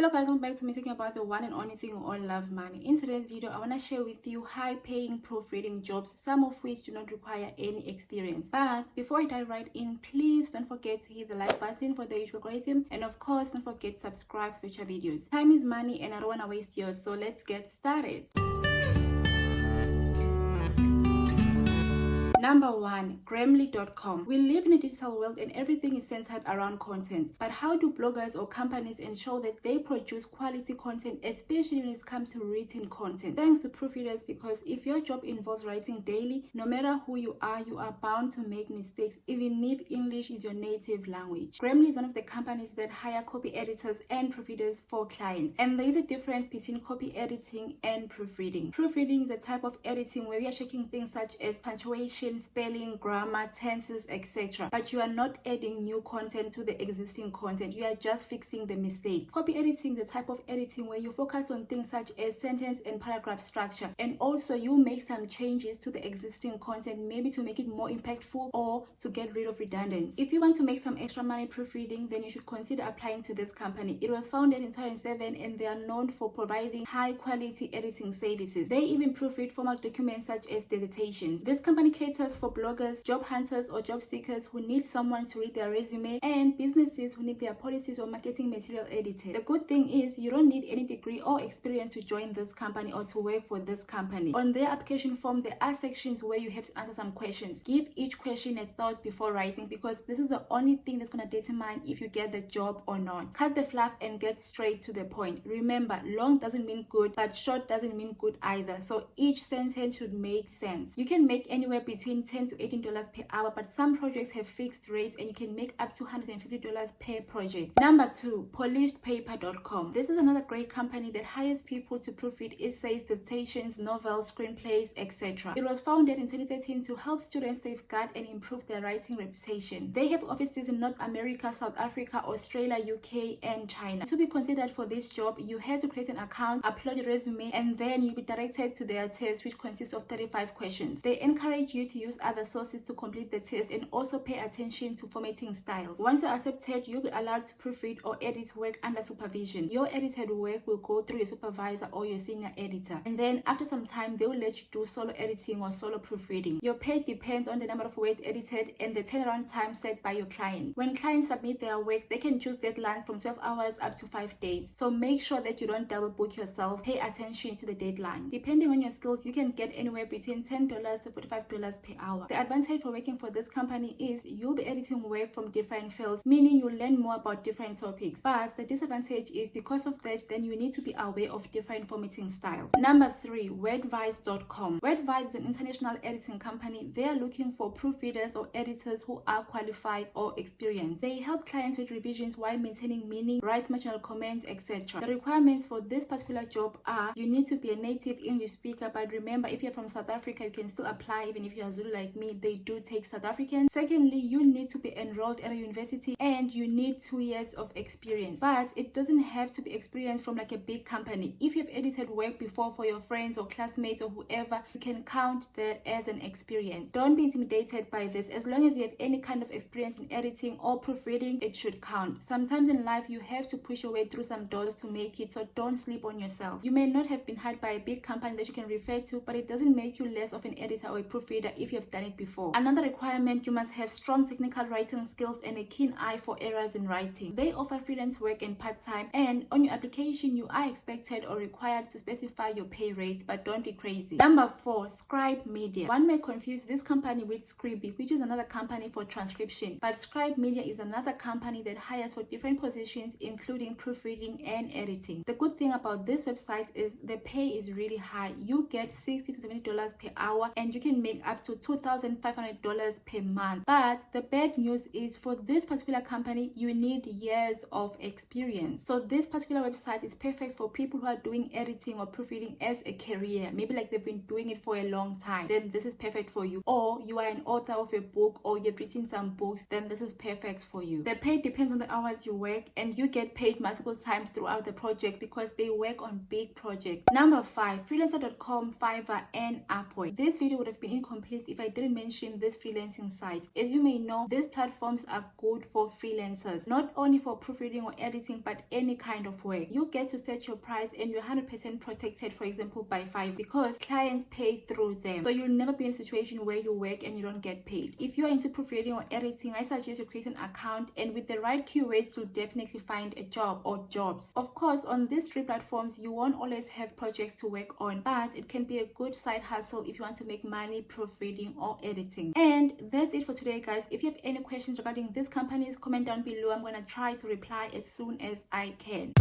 Hello guys, welcome back to me talking about the one and only thing we all love, money. In today's video, I want to share with you high-paying proofreading jobs, some of which do not require any experience. But before I dive right in, please don't forget to hit the like button for the YouTube algorithm, and of course, don't forget to subscribe for future videos. Time is money and I don't want to waste yours, so let's get started. Number 1, Gremlin.com. We live in a digital world and everything is centered around content. But how do bloggers or companies ensure that they produce quality content, especially when it comes to written content? Thanks to proofreaders, because if your job involves writing daily, no matter who you are bound to make mistakes, even if English is your native language. Gremlin is one of the companies that hire copy editors and proofreaders for clients. And there is a difference between copy editing and proofreading. Proofreading is a type of editing where we are checking things such as punctuation, spelling, grammar, tenses, etc. But you are not adding new content to the existing content. You are just fixing the mistakes. Copy editing is the type of editing where you focus on things such as sentence and paragraph structure, and also you make some changes to the existing content, maybe to make it more impactful or to get rid of redundancy. If you want to make some extra money proofreading, then you should consider applying to this company. It was founded in 2007 and they are known for providing high quality editing services. They even proofread formal documents such as dissertations. This company caters for bloggers, job hunters or job seekers who need someone to read their resume, and businesses who need their policies or marketing material edited. The good thing is you don't need any degree or experience to join this company or to work for this company. On their application form, there are sections where you have to answer some questions. Give each question a thought before writing, because this is the only thing that's going to determine if you get the job or not. Cut the fluff and get straight to the point. Remember, long doesn't mean good, but short doesn't mean good either. So each sentence should make sense. You can make anywhere between $10 to $18 per hour, but some projects have fixed rates and you can make up to $150 per project. Number 2, polishedpaper.com. This is another great company that hires people to proofread essays, dissertations, novels, screenplays, etc. It was founded in 2013 to help students safeguard and improve their writing reputation. They have offices in North America, South Africa, Australia, UK, and China. To be considered for this job, you have to create an account, upload your resume, and then you'll be directed to their test, which consists of 35 questions. They encourage you to use other sources to complete the test and also pay attention to formatting styles. Once you're accepted, you'll be allowed to proofread or edit work under supervision. Your edited work will go through your supervisor or your senior editor, and then after some time they will let you do solo editing or solo proofreading. Your pay depends on the number of words edited and the turnaround time set by your client. When clients submit their work, they can choose deadlines from 12 hours up to 5 days. So make sure that you don't double book yourself. Pay attention to the deadline. Depending on your skills, you can get anywhere between $10 to $45 per hour. The advantage for working for this company is you'll be editing work from different fields, meaning you'll learn more about different topics. But the disadvantage is because of that, then you need to be aware of different formatting styles. Number 3, wordvice.com. Wordvice is an international editing company. They are looking for proofreaders or editors who are qualified or experienced. They help clients with revisions while maintaining meaning, write marginal comments, etc. The requirements for this particular job are you need to be a native English speaker, but remember, if you're from South Africa, you can still apply. Even if you're Zulu like me, they do take South Africans. Secondly, you need to be enrolled at a university and you need 2 years of experience, but it doesn't have to be experience from like a big company. If you've edited work before for your friends or classmates or whoever, you can count that as an experience. Don't be intimidated by this. As long as you have any kind of experience in editing or proofreading, it should count. Sometimes in life you have to push your way through some doors to make it, so don't sleep on yourself. You may not have been hired by a big company that you can refer to, but it doesn't make you less of an editor or a proofreader if you've done it before. Another requirement, you must have strong technical writing skills and a keen eye for errors in writing. They offer freelance work and part-time, and on your application you are expected or required to specify your pay rate, but don't be crazy. Number 4, Scribe Media. One may confuse this company with Scribe, which is another company for transcription, but Scribe Media is another company that hires for different positions including proofreading and editing. The good thing about this website is the pay is really high. You get $60 to $70 per hour and you can make up to $2,500 per month. But the bad news is for this particular company, you need years of experience. So this particular website is perfect for people who are doing editing or proofreading as a career. Maybe like they've been doing it for a long time. Then this is perfect for you. Or you are an author of a book or you've written some books. Then this is perfect for you. The pay depends on the hours you work, and you get paid multiple times throughout the project because they work on big projects. Number 5, Freelancercom, Fiverr, and Upwork. This video would have been incomplete if I didn't mention these freelancing sites. As you may know, these platforms are good for freelancers, not only for proofreading or editing, but any kind of work. You get to set your price and you're 100% protected, for example, by Fiverr, because clients pay through them. So you'll never be in a situation where you work and you don't get paid. If you're into proofreading or editing, I suggest you create an account, and with the right keywords, you'll definitely find a job or jobs. Of course, on these three platforms, you won't always have projects to work on, but it can be a good side hustle if you want to make money proofreading or editing. And that's it for today, guys. If you have any questions regarding these companies, comment down below. I'm gonna try to reply as soon as I can.